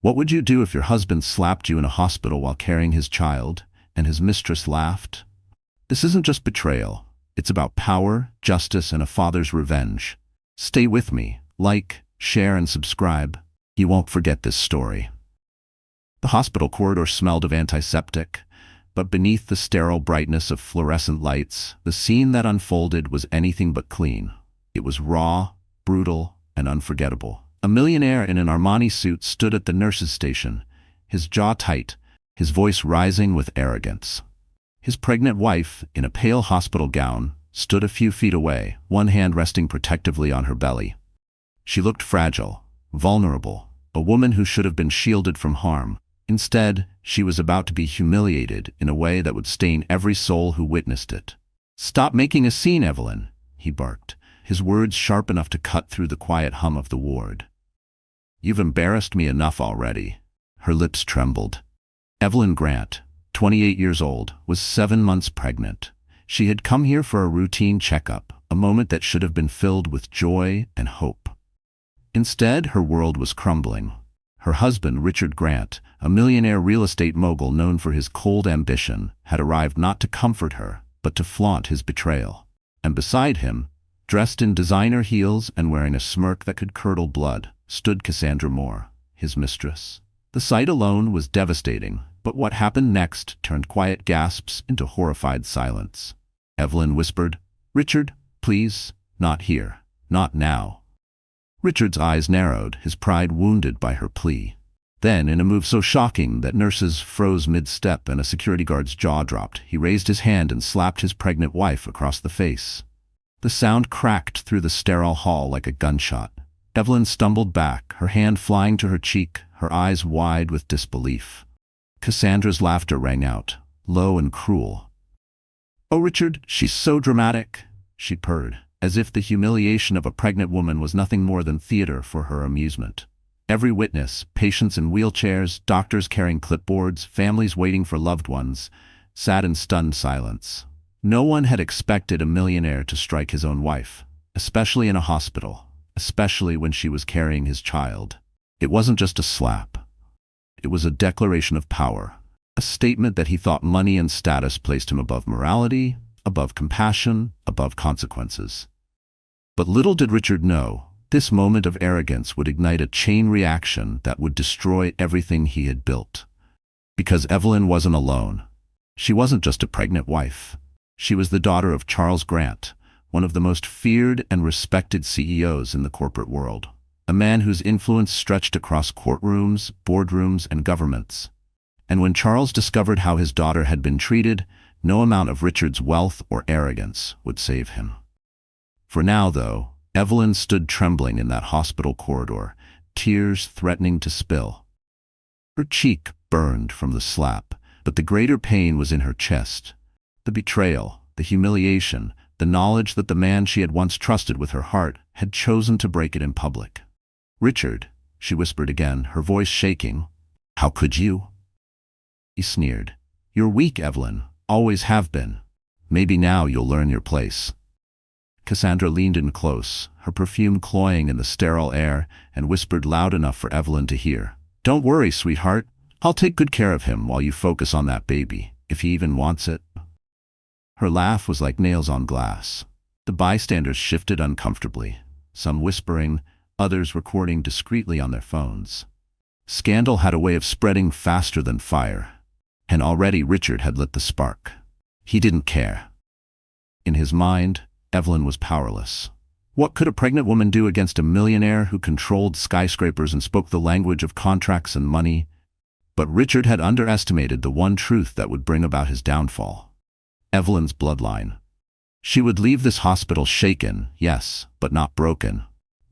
What would you do if your husband slapped you in a hospital while carrying his child?" And his mistress laughed. "This isn't just betrayal. It's about power, justice, and a father's revenge. Stay with me. Like, share, and subscribe. You won't forget this story." The hospital corridor smelled of antiseptic, but beneath the sterile brightness of fluorescent lights, the scene that unfolded was anything but clean. It was raw, brutal, and unforgettable. A millionaire in an Armani suit stood at the nurse's station, his jaw tight, his voice rising with arrogance. His pregnant wife, in a pale hospital gown, stood a few feet away, one hand resting protectively on her belly. She looked fragile, vulnerable, a woman who should have been shielded from harm. Instead, she was about to be humiliated in a way that would stain every soul who witnessed it. "Stop making a scene, Evelyn," he barked, his words sharp enough to cut through the quiet hum of the ward. "You've embarrassed me enough already." Her lips trembled. Evelyn Grant, 28 years old, was 7 months pregnant. She had come here for a routine checkup, a moment that should have been filled with joy and hope. Instead, her world was crumbling. Her husband, Richard Grant, a millionaire real estate mogul known for his cold ambition, had arrived not to comfort her, but to flaunt his betrayal. And beside him, dressed in designer heels and wearing a smirk that could curdle blood, stood Cassandra Moore, his mistress. The sight alone was devastating, but what happened next turned quiet gasps into horrified silence. Evelyn whispered, "Richard, please, not here, not now." Richard's eyes narrowed, his pride wounded by her plea. Then, in a move so shocking that nurses froze mid-step and a security guard's jaw dropped, he raised his hand and slapped his pregnant wife across the face. The sound cracked through the sterile hall like a gunshot. Evelyn stumbled back, her hand flying to her cheek, her eyes wide with disbelief. Cassandra's laughter rang out, low and cruel. "Oh, Richard, she's so dramatic," she purred, as if the humiliation of a pregnant woman was nothing more than theater for her amusement. Every witness, patients in wheelchairs, doctors carrying clipboards, families waiting for loved ones, sat in stunned silence. No one had expected a millionaire to strike his own wife, especially in a hospital, especially when she was carrying his child. It wasn't just a slap. It was a declaration of power, a statement that he thought money and status placed him above morality, above compassion, above consequences. But little did Richard know, this moment of arrogance would ignite a chain reaction that would destroy everything he had built. Because Evelyn wasn't alone. She wasn't just a pregnant wife. She was the daughter of Charles Grant, one of the most feared and respected CEOs in the corporate world. A man whose influence stretched across courtrooms, boardrooms, and governments. And when Charles discovered how his daughter had been treated, no amount of Richard's wealth or arrogance would save him. For now, though, Evelyn stood trembling in that hospital corridor, tears threatening to spill. Her cheek burned from the slap, but the greater pain was in her chest. The betrayal, the humiliation, the knowledge that the man she had once trusted with her heart had chosen to break it in public. "Richard," she whispered again, her voice shaking, "how could you?" He sneered. "You're weak, Evelyn. Always have been. Maybe now you'll learn your place." Cassandra leaned in close, her perfume cloying in the sterile air, and whispered loud enough for Evelyn to hear. "Don't worry, sweetheart. I'll take good care of him while you focus on that baby, if he even wants it." Her laugh was like nails on glass. The bystanders shifted uncomfortably, some whispering, others recording discreetly on their phones. Scandal had a way of spreading faster than fire, and already Richard had lit the spark. He didn't care. In his mind, Evelyn was powerless. What could a pregnant woman do against a millionaire who controlled skyscrapers and spoke the language of contracts and money? But Richard had underestimated the one truth that would bring about his downfall. Evelyn's bloodline. She would leave this hospital shaken, yes, but not broken.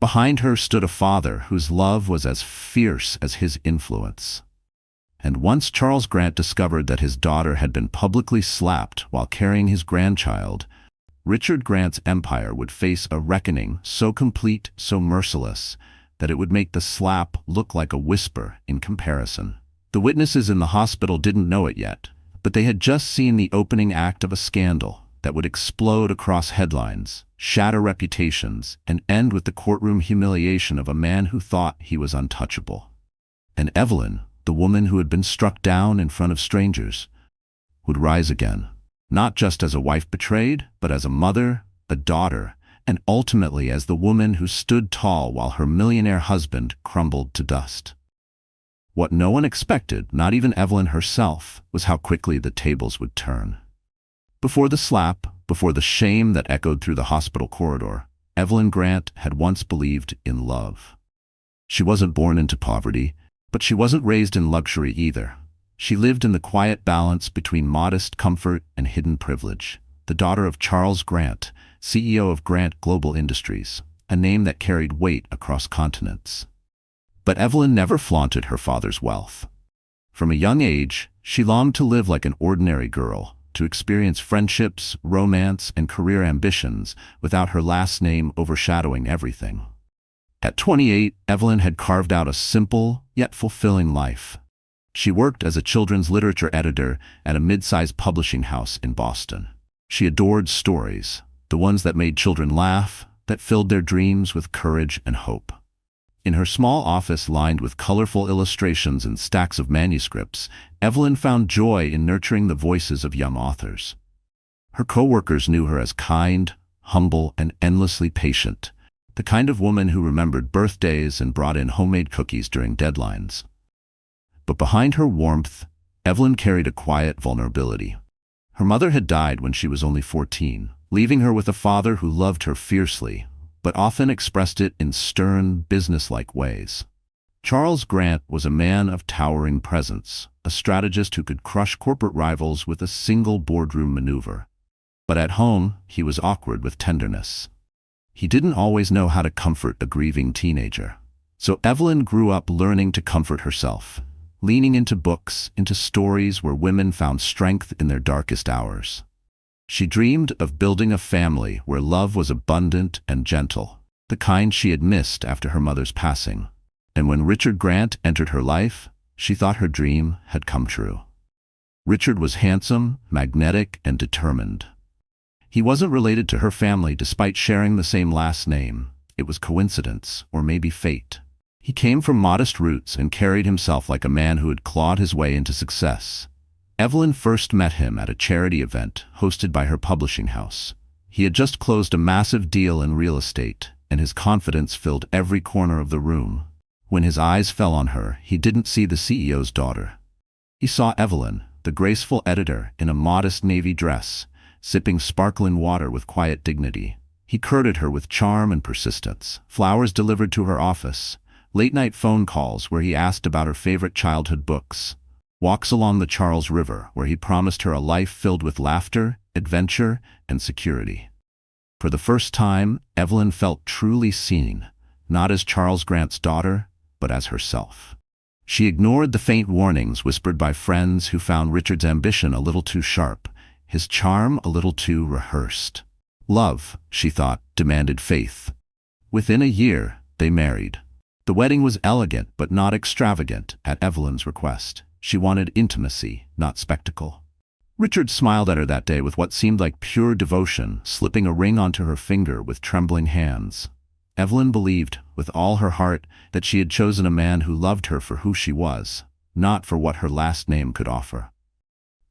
Behind her stood a father whose love was as fierce as his influence. And once Charles Grant discovered that his daughter had been publicly slapped while carrying his grandchild, Richard Grant's empire would face a reckoning so complete, so merciless, that it would make the slap look like a whisper in comparison. The witnesses in the hospital didn't know it yet, but they had just seen the opening act of a scandal that would explode across headlines, shatter reputations, and end with the courtroom humiliation of a man who thought he was untouchable. And Evelyn, the woman who had been struck down in front of strangers, would rise again, not just as a wife betrayed, but as a mother, a daughter, and ultimately as the woman who stood tall while her millionaire husband crumbled to dust. What no one expected, not even Evelyn herself, was how quickly the tables would turn. Before the slap, before the shame that echoed through the hospital corridor, Evelyn Grant had once believed in love. She wasn't born into poverty, but she wasn't raised in luxury either. She lived in the quiet balance between modest comfort and hidden privilege. The daughter of Charles Grant, CEO of Grant Global Industries, a name that carried weight across continents. But Evelyn never flaunted her father's wealth. From a young age, she longed to live like an ordinary girl, to experience friendships, romance, and career ambitions without her last name overshadowing everything. At 28, Evelyn had carved out a simple, yet fulfilling life. She worked as a children's literature editor at a mid-sized publishing house in Boston. She adored stories, the ones that made children laugh, that filled their dreams with courage and hope. In her small office lined with colorful illustrations and stacks of manuscripts, Evelyn found joy in nurturing the voices of young authors. Her co-workers knew her as kind, humble, and endlessly patient, the kind of woman who remembered birthdays and brought in homemade cookies during deadlines. But behind her warmth, Evelyn carried a quiet vulnerability. Her mother had died when she was only 14, leaving her with a father who loved her fiercely, but often expressed it in stern, businesslike ways. Charles Grant was a man of towering presence, a strategist who could crush corporate rivals with a single boardroom maneuver. But at home, he was awkward with tenderness. He didn't always know how to comfort a grieving teenager. So Evelyn grew up learning to comfort herself, leaning into books, into stories where women found strength in their darkest hours. She dreamed of building a family where love was abundant and gentle, the kind she had missed after her mother's passing. And when Richard Grant entered her life, she thought her dream had come true. Richard was handsome, magnetic, and determined. He wasn't related to her family despite sharing the same last name. It was coincidence, or maybe fate. He came from modest roots and carried himself like a man who had clawed his way into success. Evelyn first met him at a charity event hosted by her publishing house. He had just closed a massive deal in real estate, and his confidence filled every corner of the room. When his eyes fell on her, he didn't see the CEO's daughter. He saw Evelyn, the graceful editor, in a modest navy dress, sipping sparkling water with quiet dignity. He courted her with charm and persistence, flowers delivered to her office, late-night phone calls where he asked about her favorite childhood books, walks along the Charles River where he promised her a life filled with laughter, adventure, and security. For the first time, Evelyn felt truly seen, not as Charles Grant's daughter, but as herself. She ignored the faint warnings whispered by friends who found Richard's ambition a little too sharp, his charm a little too rehearsed. Love, she thought, demanded faith. Within a year, they married. The wedding was elegant but not extravagant at Evelyn's request. She wanted intimacy, not spectacle. Richard smiled at her that day with what seemed like pure devotion, slipping a ring onto her finger with trembling hands. Evelyn believed, with all her heart, that she had chosen a man who loved her for who she was, not for what her last name could offer.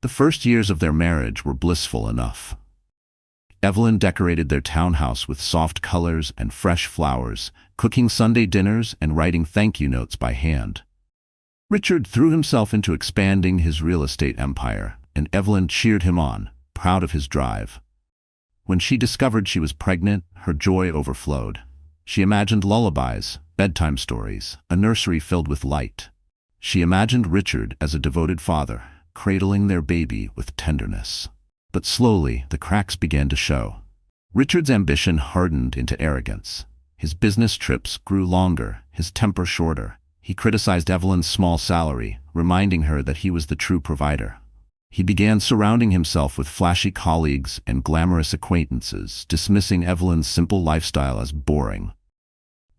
The first years of their marriage were blissful enough. Evelyn decorated their townhouse with soft colors and fresh flowers, cooking Sunday dinners and writing thank-you notes by hand. Richard threw himself into expanding his real estate empire, and Evelyn cheered him on, proud of his drive. When she discovered she was pregnant, her joy overflowed. She imagined lullabies, bedtime stories, a nursery filled with light. She imagined Richard as a devoted father, cradling their baby with tenderness. But slowly, the cracks began to show. Richard's ambition hardened into arrogance. His business trips grew longer, his temper shorter. He criticized Evelyn's small salary, reminding her that he was the true provider. He began surrounding himself with flashy colleagues and glamorous acquaintances, dismissing Evelyn's simple lifestyle as boring.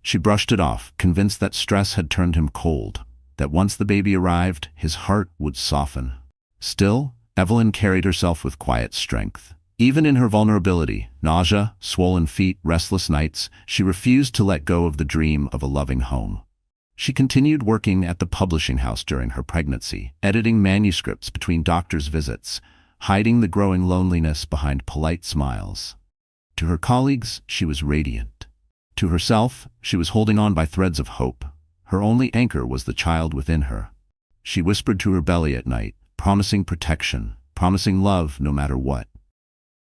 She brushed it off, convinced that stress had turned him cold, that once the baby arrived, his heart would soften. Still, Evelyn carried herself with quiet strength. Even in her vulnerability, nausea, swollen feet, restless nights, she refused to let go of the dream of a loving home. She continued working at the publishing house during her pregnancy, editing manuscripts between doctors' visits, hiding the growing loneliness behind polite smiles. To her colleagues, she was radiant. To herself, she was holding on by threads of hope. Her only anchor was the child within her. She whispered to her belly at night, promising protection, promising love no matter what.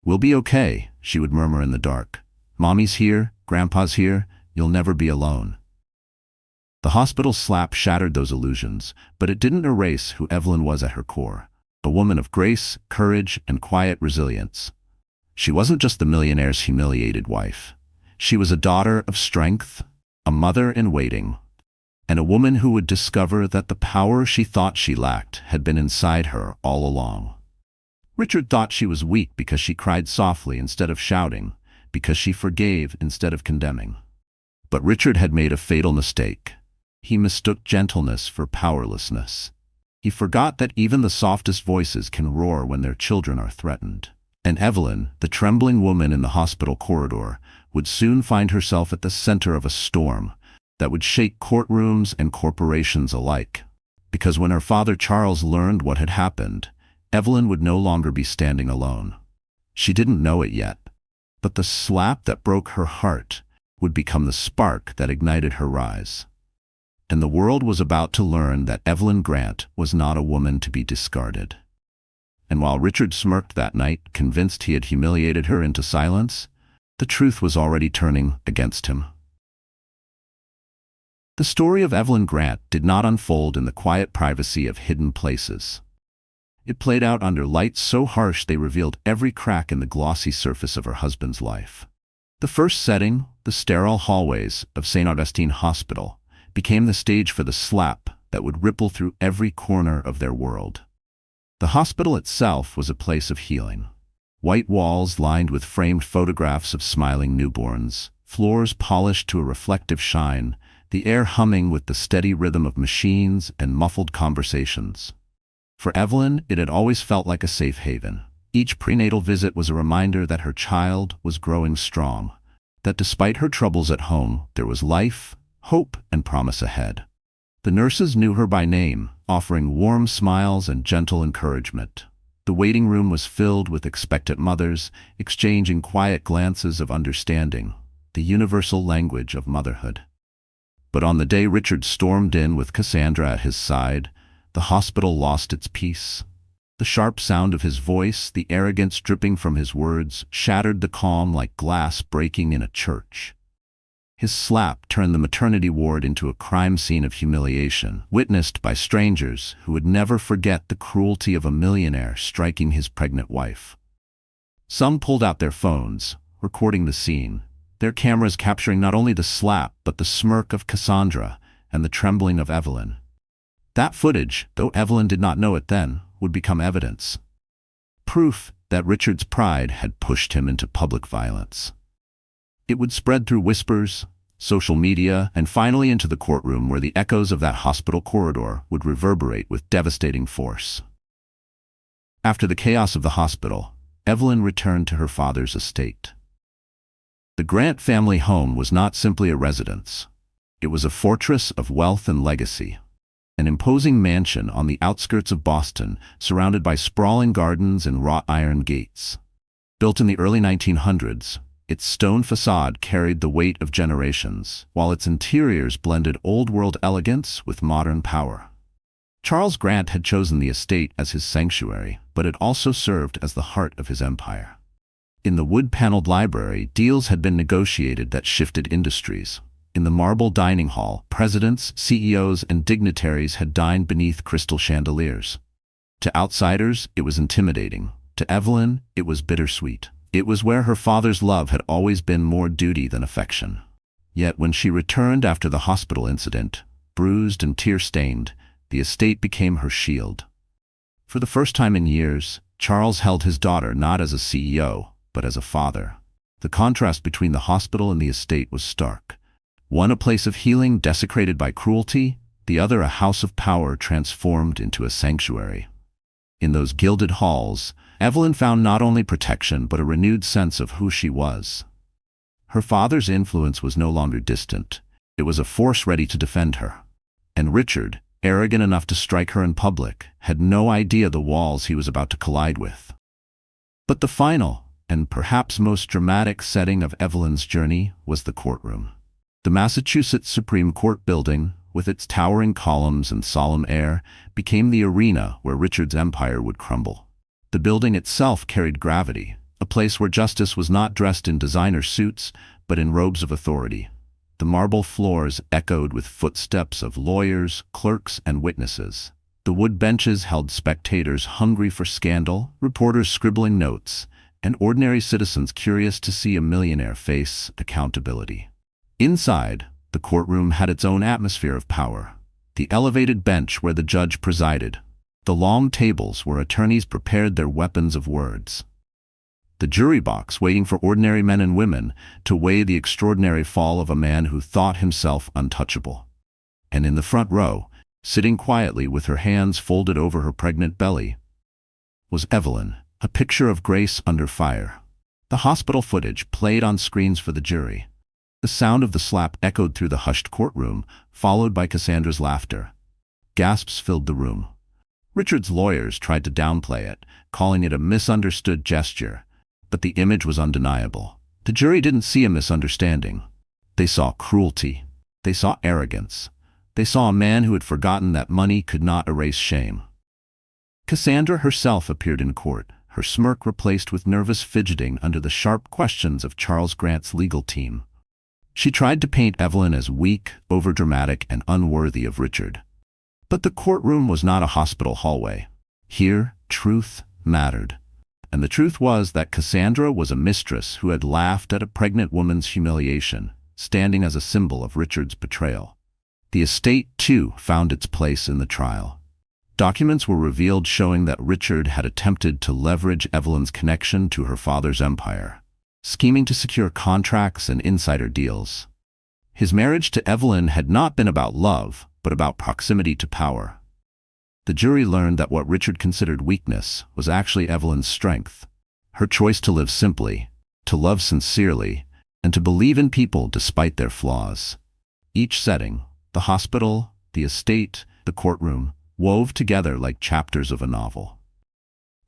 "We'll be okay," she would murmur in the dark. "Mommy's here, Grandpa's here, you'll never be alone." The hospital slap shattered those illusions, but it didn't erase who Evelyn was at her core. A woman of grace, courage, and quiet resilience. She wasn't just the millionaire's humiliated wife. She was a daughter of strength, a mother in waiting, and a woman who would discover that the power she thought she lacked had been inside her all along. Richard thought she was weak because she cried softly instead of shouting, because she forgave instead of condemning. But Richard had made a fatal mistake. He mistook gentleness for powerlessness. He forgot that even the softest voices can roar when their children are threatened. And Evelyn, the trembling woman in the hospital corridor, would soon find herself at the center of a storm that would shake courtrooms and corporations alike. Because when her father Charles learned what had happened, Evelyn would no longer be standing alone. She didn't know it yet, but the slap that broke her heart would become the spark that ignited her rise. And the world was about to learn that Evelyn Grant was not a woman to be discarded. And while Richard smirked that night, convinced he had humiliated her into silence, the truth was already turning against him. The story of Evelyn Grant did not unfold in the quiet privacy of hidden places. It played out under lights so harsh they revealed every crack in the glossy surface of her husband's life. The first setting, the sterile hallways of St. Augustine Hospital, became the stage for the slap that would ripple through every corner of their world. The hospital itself was a place of healing. White walls lined with framed photographs of smiling newborns, floors polished to a reflective shine, the air humming with the steady rhythm of machines and muffled conversations. For Evelyn, it had always felt like a safe haven. Each prenatal visit was a reminder that her child was growing strong, that despite her troubles at home, there was life, hope, and promise ahead. The nurses knew her by name, offering warm smiles and gentle encouragement. The waiting room was filled with expectant mothers, exchanging quiet glances of understanding, the universal language of motherhood. But on the day Richard stormed in with Cassandra at his side, the hospital lost its peace. The sharp sound of his voice, the arrogance dripping from his words, shattered the calm like glass breaking in a church. His slap turned the maternity ward into a crime scene of humiliation, witnessed by strangers who would never forget the cruelty of a millionaire striking his pregnant wife. Some pulled out their phones, recording the scene, their cameras capturing not only the slap but the smirk of Cassandra and the trembling of Evelyn. That footage, though Evelyn did not know it then, would become evidence. Proof that Richard's pride had pushed him into public violence. It would spread through whispers, social media, and finally into the courtroom where the echoes of that hospital corridor would reverberate with devastating force. After the chaos of the hospital, Evelyn returned to her father's estate. The Grant family home was not simply a residence. It was a fortress of wealth and legacy. An imposing mansion on the outskirts of Boston, surrounded by sprawling gardens and wrought iron gates. Built in the early 1900s, its stone facade carried the weight of generations, while its interiors blended old-world elegance with modern power. Charles Grant had chosen the estate as his sanctuary, but it also served as the heart of his empire. In the wood-paneled library, deals had been negotiated that shifted industries. In the marble dining hall, presidents, CEOs, and dignitaries had dined beneath crystal chandeliers. To outsiders, it was intimidating. To Evelyn, it was bittersweet. It was where her father's love had always been more duty than affection. Yet when she returned after the hospital incident, bruised and tear-stained, the estate became her shield. For the first time in years, Charles held his daughter not as a CEO, but as a father. The contrast between the hospital and the estate was stark. One a place of healing desecrated by cruelty, the other a house of power transformed into a sanctuary. In those gilded halls, Evelyn found not only protection but a renewed sense of who she was. Her father's influence was no longer distant. It was a force ready to defend her. And Richard, arrogant enough to strike her in public, had no idea the walls he was about to collide with. But the final, and perhaps most dramatic setting of Evelyn's journey was the courtroom. The Massachusetts Supreme Court building, with its towering columns and solemn air, became the arena where Richard's empire would crumble. The building itself carried gravity, a place where justice was not dressed in designer suits, but in robes of authority. The marble floors echoed with footsteps of lawyers, clerks, and witnesses. The wood benches held spectators hungry for scandal, reporters scribbling notes, and ordinary citizens curious to see a millionaire face accountability. Inside, the courtroom had its own atmosphere of power. The elevated bench where the judge presided. The long tables where attorneys prepared their weapons of words. The jury box waiting for ordinary men and women to weigh the extraordinary fall of a man who thought himself untouchable. And in the front row, sitting quietly with her hands folded over her pregnant belly, was Evelyn, a picture of grace under fire. The hospital footage played on screens for the jury. The sound of the slap echoed through the hushed courtroom, followed by Cassandra's laughter. Gasps filled the room. Richard's lawyers tried to downplay it, calling it a misunderstood gesture, but the image was undeniable. The jury didn't see a misunderstanding. They saw cruelty. They saw arrogance. They saw a man who had forgotten that money could not erase shame. Cassandra herself appeared in court, her smirk replaced with nervous fidgeting under the sharp questions of Charles Grant's legal team. She tried to paint Evelyn as weak, overdramatic, and unworthy of Richard. But the courtroom was not a hospital hallway. Here, truth mattered. And the truth was that Cassandra was a mistress who had laughed at a pregnant woman's humiliation, standing as a symbol of Richard's betrayal. The estate, too, found its place in the trial. Documents were revealed showing that Richard had attempted to leverage Evelyn's connection to her father's empire, scheming to secure contracts and insider deals. His marriage to Evelyn had not been about love, but about proximity to power. The jury learned that what Richard considered weakness was actually Evelyn's strength, her choice to live simply, to love sincerely, and to believe in people despite their flaws. Each setting, the hospital, the estate, the courtroom, wove together like chapters of a novel.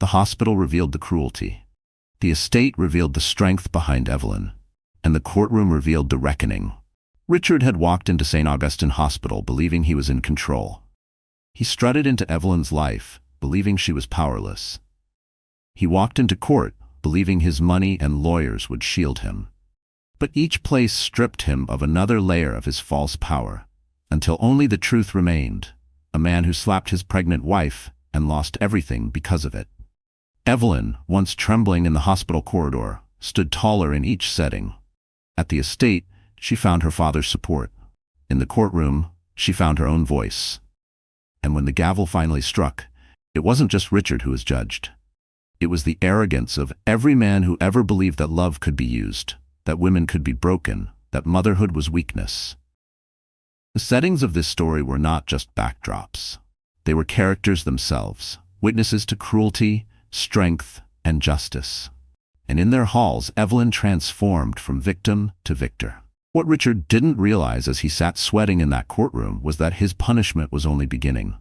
The hospital revealed the cruelty. The estate revealed the strength behind Evelyn, and the courtroom revealed the reckoning. Richard had walked into St. Augustine Hospital believing he was in control. He strutted into Evelyn's life, believing she was powerless. He walked into court, believing his money and lawyers would shield him. But each place stripped him of another layer of his false power, until only the truth remained, a man who slapped his pregnant wife and lost everything because of it. Evelyn, once trembling in the hospital corridor, stood taller in each setting. At the estate, she found her father's support. In the courtroom, she found her own voice. And when the gavel finally struck, it wasn't just Richard who was judged. It was the arrogance of every man who ever believed that love could be used, that women could be broken, that motherhood was weakness. The settings of this story were not just backdrops. They were characters themselves, witnesses to cruelty, strength, and justice. And in their halls, Evelyn transformed from victim to victor. What Richard didn't realize as he sat sweating in that courtroom was that his punishment was only beginning.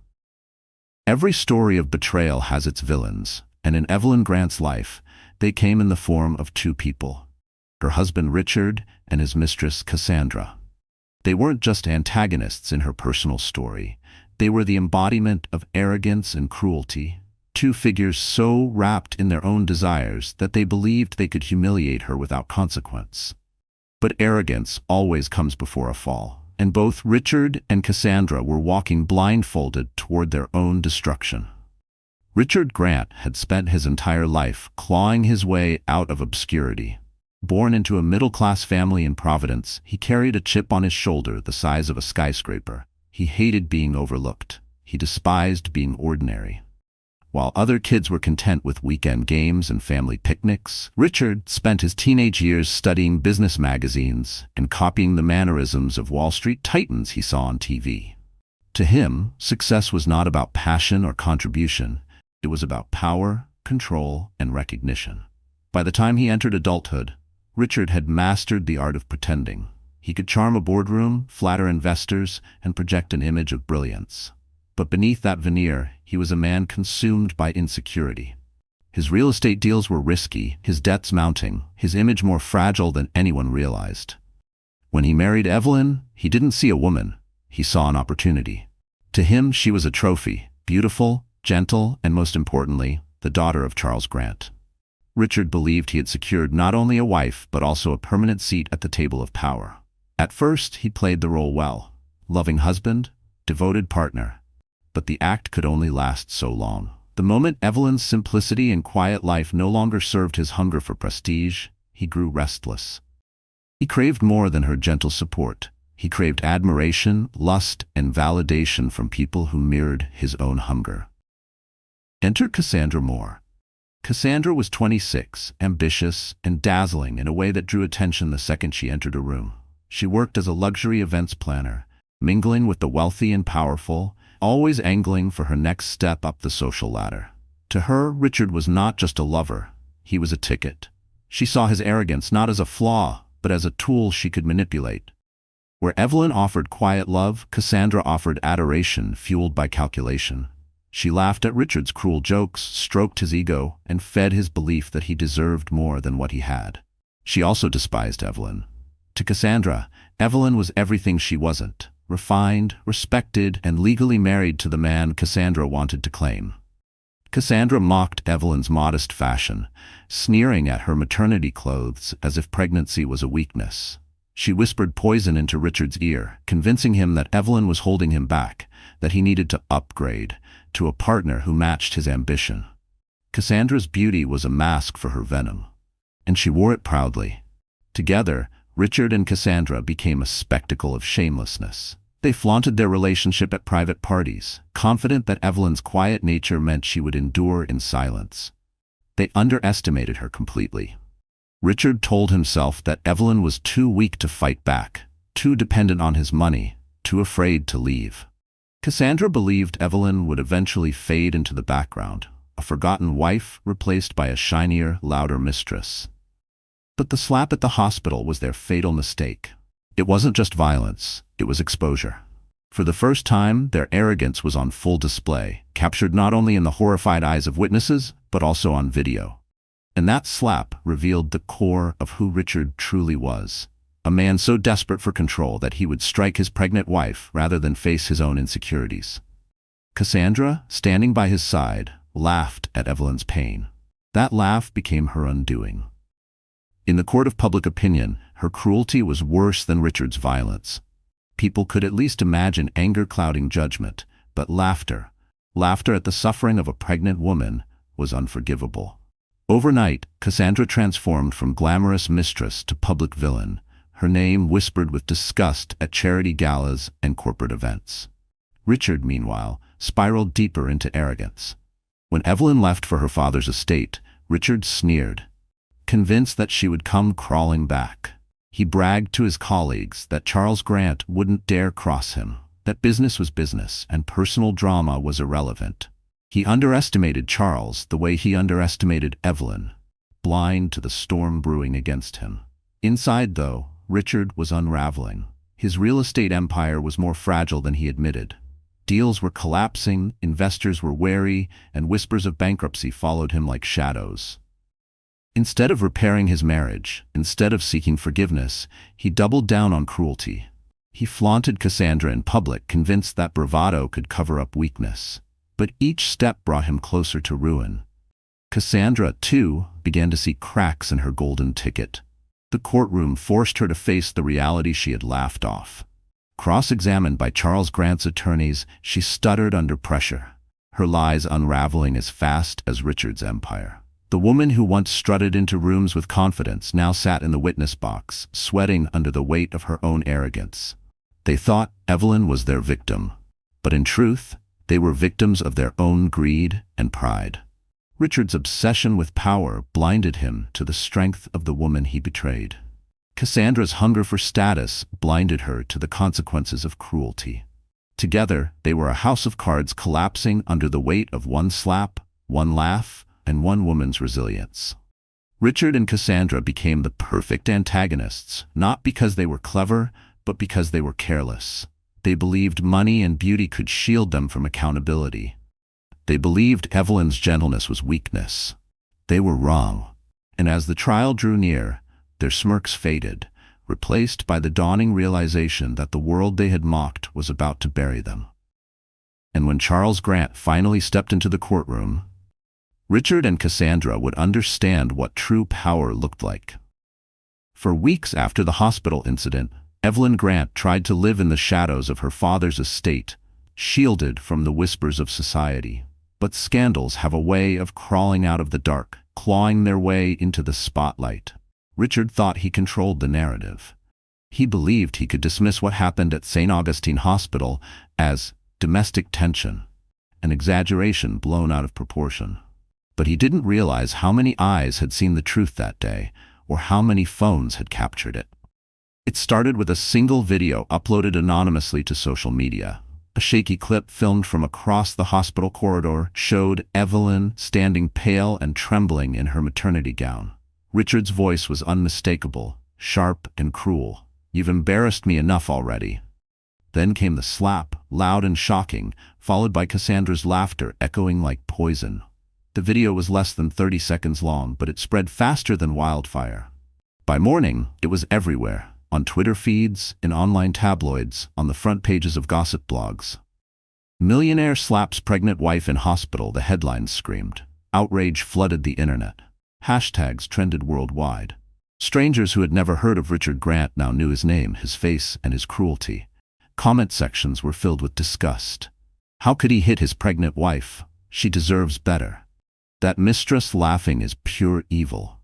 Every story of betrayal has its villains, and in Evelyn Grant's life, they came in the form of two people, her husband Richard and his mistress Cassandra. They weren't just antagonists in her personal story. They were the embodiment of arrogance and cruelty, two figures so wrapped in their own desires that they believed they could humiliate her without consequence. But arrogance always comes before a fall, and both Richard and Cassandra were walking blindfolded toward their own destruction. Richard Grant had spent his entire life clawing his way out of obscurity. Born into a middle-class family in Providence, he carried a chip on his shoulder the size of a skyscraper. He hated being overlooked. He despised being ordinary. While other kids were content with weekend games and family picnics, Richard spent his teenage years studying business magazines and copying the mannerisms of Wall Street titans he saw on TV. To him, success was not about passion or contribution. It was about power, control, and recognition. By the time he entered adulthood, Richard had mastered the art of pretending. He could charm a boardroom, flatter investors, and project an image of brilliance. But beneath that veneer, he was a man consumed by insecurity. His real estate deals were risky, his debts mounting, his image more fragile than anyone realized. When he married Evelyn, he didn't see a woman, he saw an opportunity. To him, she was a trophy, beautiful, gentle, and most importantly, the daughter of Charles Grant. Richard believed he had secured not only a wife, but also a permanent seat at the table of power. At first, he played the role well. Loving husband, devoted partner. But the act could only last so long. The moment Evelyn's simplicity and quiet life no longer served his hunger for prestige, he grew restless. He craved more than her gentle support. He craved admiration, lust, and validation from people who mirrored his own hunger. Enter Cassandra Moore. Cassandra was 26, ambitious, and dazzling in a way that drew attention the second she entered a room. She worked as a luxury events planner, mingling with the wealthy and powerful, always angling for her next step up the social ladder. To her, Richard was not just a lover, he was a ticket. She saw his arrogance not as a flaw, but as a tool she could manipulate. Where Evelyn offered quiet love, Cassandra offered adoration fueled by calculation. She laughed at Richard's cruel jokes, stroked his ego, and fed his belief that he deserved more than what he had. She also despised Evelyn. To Cassandra, Evelyn was everything she wasn't. Refined, respected, and legally married to the man Cassandra wanted to claim. Cassandra mocked Evelyn's modest fashion, sneering at her maternity clothes as if pregnancy was a weakness. She whispered poison into Richard's ear, convincing him that Evelyn was holding him back, that he needed to upgrade to a partner who matched his ambition. Cassandra's beauty was a mask for her venom, and she wore it proudly. Together, Richard and Cassandra became a spectacle of shamelessness. They flaunted their relationship at private parties, confident that Evelyn's quiet nature meant she would endure in silence. They underestimated her completely. Richard told himself that Evelyn was too weak to fight back, too dependent on his money, too afraid to leave. Cassandra believed Evelyn would eventually fade into the background, a forgotten wife replaced by a shinier, louder mistress. But the slap at the hospital was their fatal mistake. It wasn't just violence, it was exposure. For the first time, their arrogance was on full display, captured not only in the horrified eyes of witnesses, but also on video. And that slap revealed the core of who Richard truly was. A man so desperate for control that he would strike his pregnant wife rather than face his own insecurities. Cassandra, standing by his side, laughed at Evelyn's pain. That laugh became her undoing. In the court of public opinion, her cruelty was worse than Richard's violence. People could at least imagine anger clouding judgment, but laughter at the suffering of a pregnant woman, was unforgivable. Overnight, Cassandra transformed from glamorous mistress to public villain, her name whispered with disgust at charity galas and corporate events. Richard, meanwhile, spiraled deeper into arrogance. When Evelyn left for her father's estate, Richard sneered, convinced that she would come crawling back. He bragged to his colleagues that Charles Grant wouldn't dare cross him, that business was business and personal drama was irrelevant. He underestimated Charles the way he underestimated Evelyn, blind to the storm brewing against him. Inside, though, Richard was unraveling. His real estate empire was more fragile than he admitted. Deals were collapsing, investors were wary, and whispers of bankruptcy followed him like shadows. Instead of repairing his marriage, instead of seeking forgiveness, he doubled down on cruelty. He flaunted Cassandra in public, convinced that bravado could cover up weakness. But each step brought him closer to ruin. Cassandra, too, began to see cracks in her golden ticket. The courtroom forced her to face the reality she had laughed off. Cross-examined by Charles Grant's attorneys, she stuttered under pressure, her lies unraveling as fast as Richard's empire. The woman who once strutted into rooms with confidence now sat in the witness box, sweating under the weight of her own arrogance. They thought Evelyn was their victim, but in truth, they were victims of their own greed and pride. Richard's obsession with power blinded him to the strength of the woman he betrayed. Cassandra's hunger for status blinded her to the consequences of cruelty. Together, they were a house of cards collapsing under the weight of one slap, one laugh, and one woman's resilience. Richard and Cassandra became the perfect antagonists, not because they were clever, but because they were careless. They believed money and beauty could shield them from accountability. They believed Evelyn's gentleness was weakness. They were wrong. And as the trial drew near, their smirks faded, replaced by the dawning realization that the world they had mocked was about to bury them. And when Charles Grant finally stepped into the courtroom, Richard and Cassandra would understand what true power looked like. For weeks after the hospital incident, Evelyn Grant tried to live in the shadows of her father's estate, shielded from the whispers of society. But scandals have a way of crawling out of the dark, clawing their way into the spotlight. Richard thought he controlled the narrative. He believed he could dismiss what happened at St. Augustine Hospital as domestic tension, an exaggeration blown out of proportion. But he didn't realize how many eyes had seen the truth that day, or how many phones had captured it. It started with a single video uploaded anonymously to social media. A shaky clip filmed from across the hospital corridor showed Evelyn standing pale and trembling in her maternity gown. Richard's voice was unmistakable, sharp and cruel. "You've embarrassed me enough already." Then came the slap, loud and shocking, followed by Cassandra's laughter echoing like poison. The video was less than 30 seconds long, but it spread faster than wildfire. By morning, it was everywhere. On Twitter feeds, in online tabloids, on the front pages of gossip blogs. "Millionaire slaps pregnant wife in hospital," the headlines screamed. Outrage flooded the internet. Hashtags trended worldwide. Strangers who had never heard of Richard Grant now knew his name, his face, and his cruelty. Comment sections were filled with disgust. How could he hit his pregnant wife? She deserves better. That Mistress laughing is pure evil.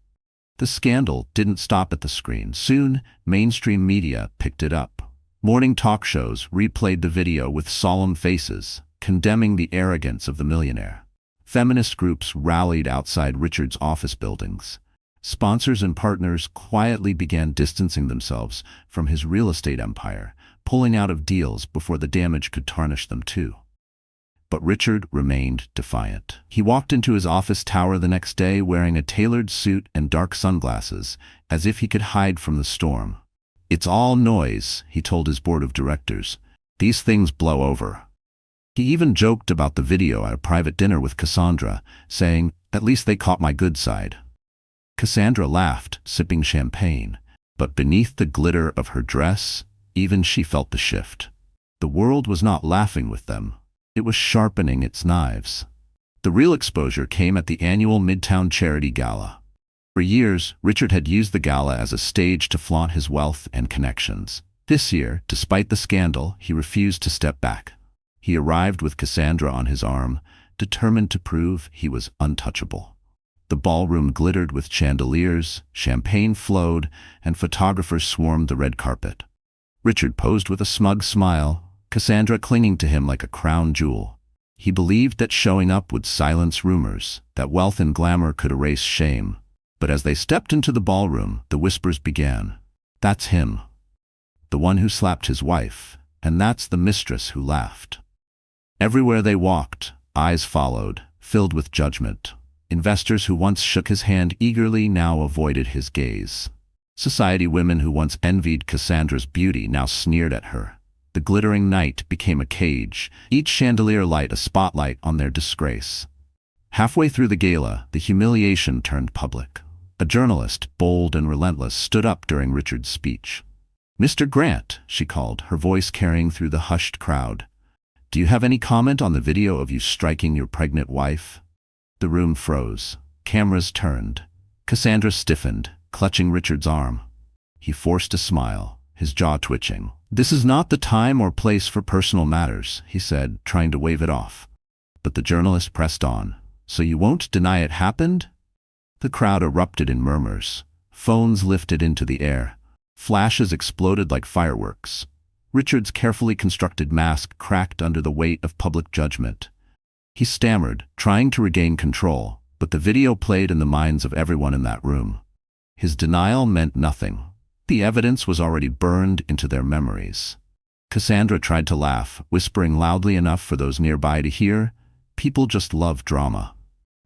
The scandal didn't stop at the screen. Soon, mainstream media picked it up. Morning talk shows replayed the video with solemn faces, condemning the arrogance of the millionaire. Feminist groups rallied outside Richard's office buildings. Sponsors and partners quietly began distancing themselves from his real estate empire, pulling out of deals before the damage could tarnish them too. But Richard remained defiant. He walked into his office tower the next day wearing a tailored suit and dark sunglasses, as if he could hide from the storm. "It's all noise," he told his board of directors. "These things blow over." He even joked about the video at a private dinner with Cassandra, saying, "At least they caught my good side." Cassandra laughed, sipping champagne, but beneath the glitter of her dress, even she felt the shift. The world was not laughing with them. It was sharpening its knives. The real exposure came at the annual Midtown Charity Gala. For years, Richard had used the gala as a stage to flaunt his wealth and connections. This year, despite the scandal, he refused to step back. He arrived with Cassandra on his arm, determined to prove he was untouchable. The ballroom glittered with chandeliers, champagne flowed, and photographers swarmed the red carpet. Richard posed with a smug smile, Cassandra clinging to him like a crown jewel. He believed that showing up would silence rumors, that wealth and glamour could erase shame. But as they stepped into the ballroom, the whispers began. "That's him. The one who slapped his wife. And that's the mistress who laughed." Everywhere they walked, eyes followed, filled with judgment. Investors who once shook his hand eagerly now avoided his gaze. Society women who once envied Cassandra's beauty now sneered at her. The glittering night became a cage, each chandelier light a spotlight on their disgrace. Halfway through the gala, the humiliation turned public. A journalist, bold and relentless, stood up during Richard's speech. "Mr. Grant," she called, her voice carrying through the hushed crowd. "Do you have any comment on the video of you striking your pregnant wife?" The room froze. Cameras turned. Cassandra stiffened, clutching Richard's arm. He forced a smile, his jaw twitching. "This is not the time or place for personal matters," he said, trying to wave it off. But the journalist pressed on. "So you won't deny it happened?" The crowd erupted in murmurs. Phones lifted into the air. Flashes exploded like fireworks. Richard's carefully constructed mask cracked under the weight of public judgment. He stammered, trying to regain control, but the video played in the minds of everyone in that room. His denial meant nothing. The evidence was already burned into their memories. Cassandra tried to laugh, whispering loudly enough for those nearby to hear, "People just love drama."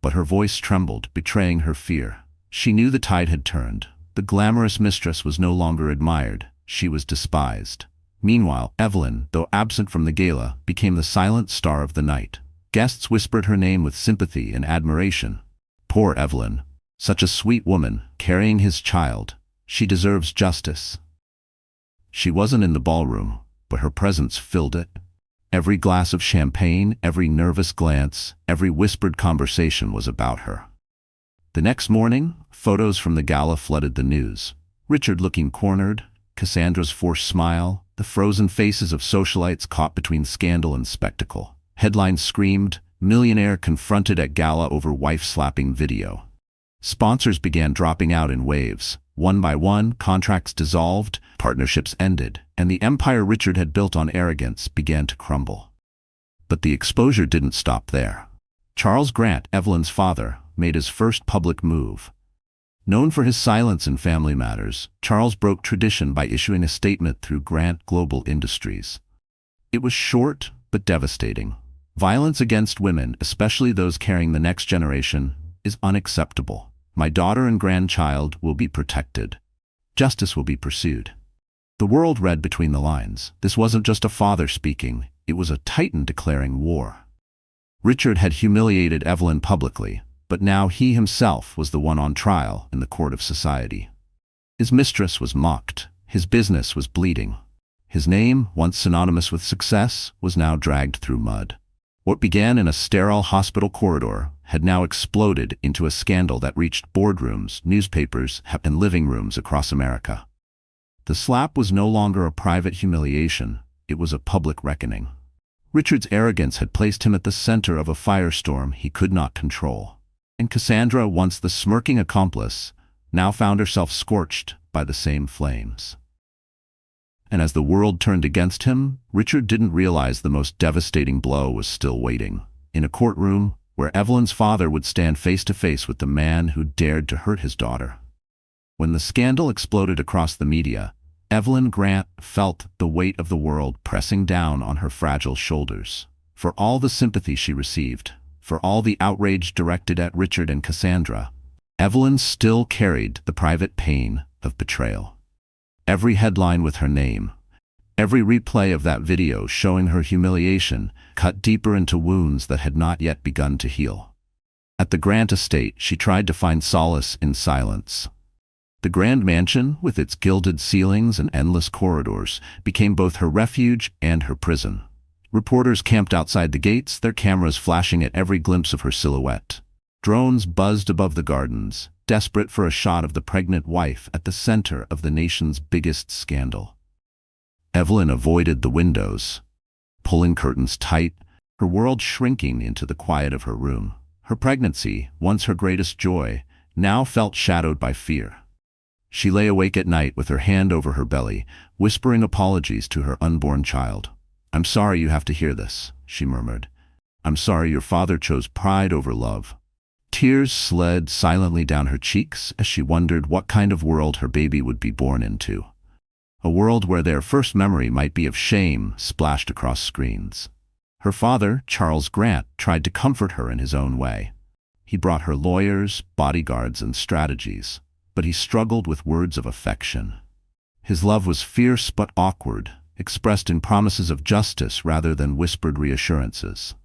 But her voice trembled, betraying her fear. She knew the tide had turned. The glamorous mistress was no longer admired, she was despised. Meanwhile, Evelyn, though absent from the gala, became the silent star of the night. Guests whispered her name with sympathy and admiration. Poor Evelyn. Such a sweet woman, carrying his child. She deserves justice. She wasn't in the ballroom, but her presence filled it. Every glass of champagne, every nervous glance, every whispered conversation was about her. The next morning, photos from the gala flooded the news. Richard looking cornered, Cassandra's forced smile, the frozen faces of socialites caught between scandal and spectacle. Headlines screamed, "Millionaire confronted at gala over wife-slapping video." Sponsors began dropping out in waves. One by one, contracts dissolved, partnerships ended, and the empire Richard had built on arrogance began to crumble. But the exposure didn't stop there. Charles Grant, Evelyn's father, made his first public move. Known for his silence in family matters, Charles broke tradition by issuing a statement through Grant Global Industries. It was short, but devastating. "Violence against women, especially those carrying the next generation, is unacceptable. My daughter and grandchild will be protected. Justice will be pursued." The world read between the lines. This wasn't just a father speaking, it was a titan declaring war. Richard had humiliated Evelyn publicly, but now he himself was the one on trial in the court of society. His mistress was mocked, his business was bleeding. His name, once synonymous with success, was now dragged through mud. What began in a sterile hospital corridor had now exploded into a scandal that reached boardrooms, newspapers, and living rooms across America. The slap was no longer a private humiliation, it was a public reckoning. Richard's arrogance had placed him at the center of a firestorm he could not control. And Cassandra, once the smirking accomplice, now found herself scorched by the same flames. And as the world turned against him, Richard didn't realize the most devastating blow was still waiting. In a courtroom, where Evelyn's father would stand face to face with the man who dared to hurt his daughter. When the scandal exploded across the media, Evelyn Grant felt the weight of the world pressing down on her fragile shoulders. For all the sympathy she received, for all the outrage directed at Richard and Cassandra, Evelyn still carried the private pain of betrayal. Every headline with her name, every replay of that video showing her humiliation, cut deeper into wounds that had not yet begun to heal. At the Grant estate, she tried to find solace in silence. The grand mansion, with its gilded ceilings and endless corridors, became both her refuge and her prison. Reporters camped outside the gates, their cameras flashing at every glimpse of her silhouette. Drones buzzed above the gardens, desperate for a shot of the pregnant wife at the center of the nation's biggest scandal. Evelyn avoided the windows, pulling curtains tight, her world shrinking into the quiet of her room. Her pregnancy, once her greatest joy, now felt shadowed by fear. She lay awake at night with her hand over her belly, whispering apologies to her unborn child. "I'm sorry you have to hear this," she murmured. "I'm sorry your father chose pride over love." Tears slid silently down her cheeks as she wondered what kind of world her baby would be born into. A world where their first memory might be of shame splashed across screens. Her father, Charles Grant, tried to comfort her in his own way. He brought her lawyers, bodyguards, and strategies, but he struggled with words of affection. His love was fierce but awkward, expressed in promises of justice rather than whispered reassurances.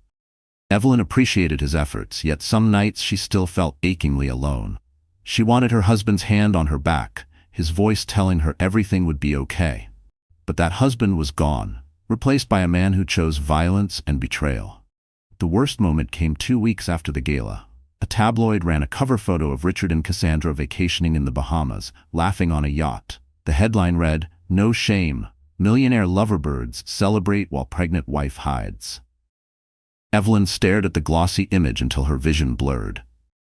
Evelyn appreciated his efforts, yet some nights she still felt achingly alone. She wanted her husband's hand on her back, his voice telling her everything would be okay. But that husband was gone, replaced by a man who chose violence and betrayal. The worst moment came 2 weeks after the gala. A tabloid ran a cover photo of Richard and Cassandra vacationing in the Bahamas, laughing on a yacht. The headline read, "No shame. Millionaire loverbirds celebrate while pregnant wife hides." Evelyn stared at the glossy image until her vision blurred.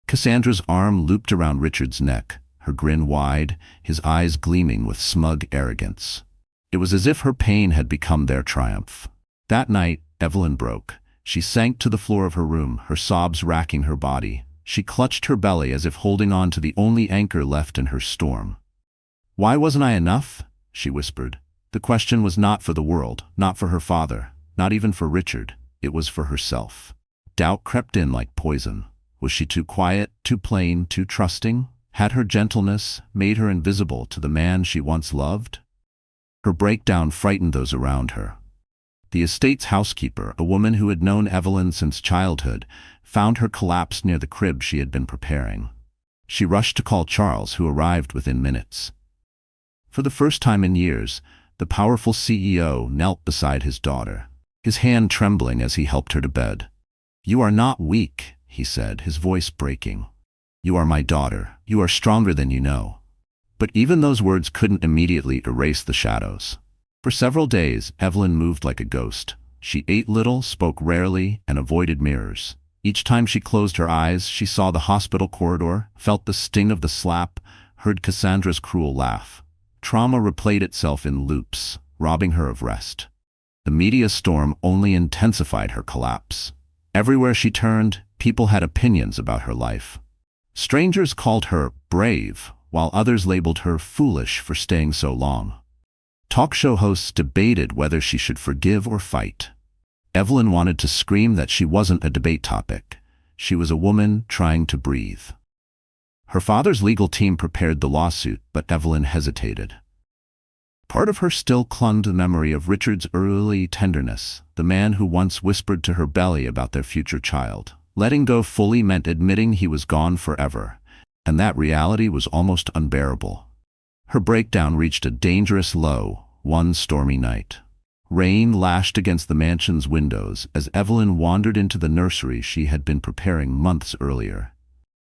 Cassandra's arm looped around Richard's neck, her grin wide, his eyes gleaming with smug arrogance. It was as if her pain had become their triumph. That night, Evelyn broke. She sank to the floor of her room, her sobs racking her body. She clutched her belly as if holding on to the only anchor left in her storm. "Why wasn't I enough?" she whispered. The question was not for the world, not for her father, not even for Richard. It was for herself. Doubt crept in like poison. Was she too quiet, too plain, too trusting? Had her gentleness made her invisible to the man she once loved? Her breakdown frightened those around her. The estate's housekeeper, a woman who had known Evelyn since childhood, found her collapsed near the crib she had been preparing. She rushed to call Charles, who arrived within minutes. For the first time in years, the powerful CEO knelt beside his daughter, his hand trembling as he helped her to bed. "You are not weak," he said, his voice breaking. "You are my daughter. You are stronger than you know." But even those words couldn't immediately erase the shadows. For several days, Evelyn moved like a ghost. She ate little, spoke rarely, and avoided mirrors. Each time she closed her eyes, she saw the hospital corridor, felt the sting of the slap, heard Cassandra's cruel laugh. Trauma replayed itself in loops, robbing her of rest. The media storm only intensified her collapse. Everywhere she turned, people had opinions about her life. Strangers called her brave, while others labeled her foolish for staying so long. Talk show hosts debated whether she should forgive or fight. Evelyn wanted to scream that she wasn't a debate topic. She was a woman trying to breathe. Her father's legal team prepared the lawsuit, but Evelyn hesitated. Part of her still clung to the memory of Richard's early tenderness, the man who once whispered to her belly about their future child. Letting go fully meant admitting he was gone forever, and that reality was almost unbearable. Her breakdown reached a dangerous low one stormy night. Rain lashed against the mansion's windows as Evelyn wandered into the nursery she had been preparing months earlier.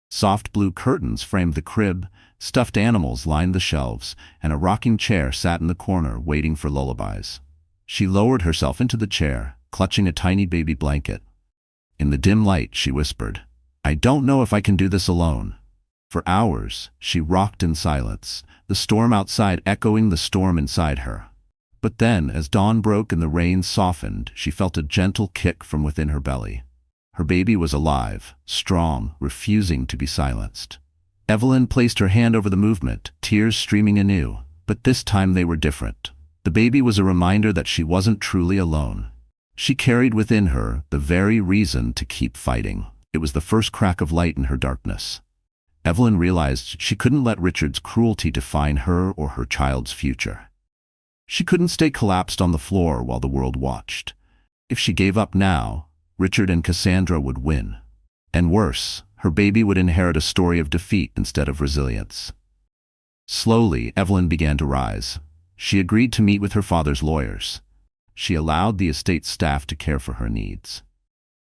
Soft blue curtains framed the crib, stuffed animals lined the shelves, and a rocking chair sat in the corner waiting for lullabies. She lowered herself into the chair, clutching a tiny baby blanket. In the dim light, she whispered, "I don't know if I can do this alone." For hours, she rocked in silence, the storm outside echoing the storm inside her. But then, as dawn broke and the rain softened, she felt a gentle kick from within her belly. Her baby was alive, strong, refusing to be silenced. Evelyn placed her hand over the movement, tears streaming anew, but this time they were different. The baby was a reminder that she wasn't truly alone. She carried within her the very reason to keep fighting. It was the first crack of light in her darkness. Evelyn realized she couldn't let Richard's cruelty define her or her child's future. She couldn't stay collapsed on the floor while the world watched. If she gave up now, Richard and Cassandra would win. And worse, her baby would inherit a story of defeat instead of resilience. Slowly, Evelyn began to rise. She agreed to meet with her father's lawyers. She allowed the estate staff to care for her needs.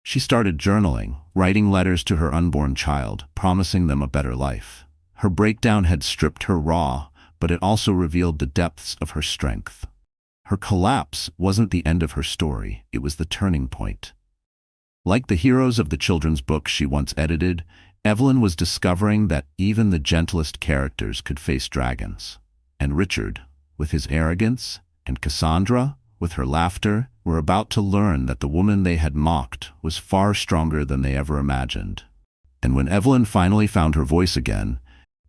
She started journaling, writing letters to her unborn child, promising them a better life. Her breakdown had stripped her raw, but it also revealed the depths of her strength. Her collapse wasn't the end of her story, it was the turning point. Like the heroes of the children's books she once edited, Evelyn was discovering that even the gentlest characters could face dragons. And Richard, with his arrogance, and Cassandra, with her laughter, were about to learn that the woman they had mocked was far stronger than they ever imagined. And when Evelyn finally found her voice again,